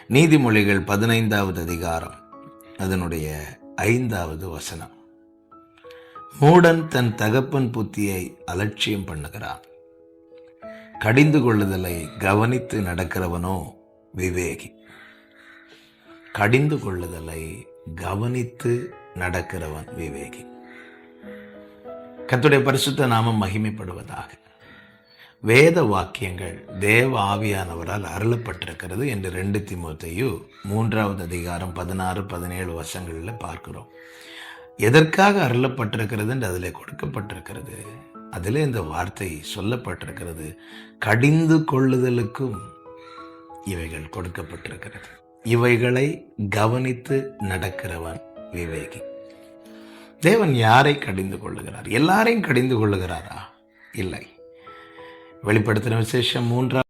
நீதிமொழிகள் 15வது அதிகாரம் அதனுடைய 5வது வசனம். மூடன் தன் தகப்பன் புத்தியை அலட்சியம் பண்ணுகிறான், கடிந்து கொள்ளுதலை கவனித்து நடக்கிறவனோ விவேகி. கடிந்து கொள்ளுதலை கவனித்து நடக்கிறவன் விவேகி. கர்த்தருடைய பரிசுத்த நாமம் மகிமைப்படுவதாக. வேத வாக்கியங்கள் தேவ ஆவியானவரால் அருளப்பட்டிருக்கிறது என்று 2 தீமோத்தேயு 3வது அதிகாரம் 16-17 வசனங்களில் பார்க்கிறோம். எதற்காக அருளப்பட்டிருக்கிறது என்று அதில் கொடுக்கப்பட்டிருக்கிறது. அதில் இந்த வார்த்தை சொல்லப்பட்டிருக்கிறது, கடிந்து கொள்ளுதலுக்கும் இவைகள் கொடுக்கப்பட்டிருக்கிறது. இவைகளை கவனித்து நடக்கிறவன் விவேகி. தேவன் யாரை கடிந்து கொள்ளுகிறார்? எல்லாரையும் கடிந்து கொள்ளுகிறாரா? இல்லை. வெளிப்படுத்தின விசேஷம் 3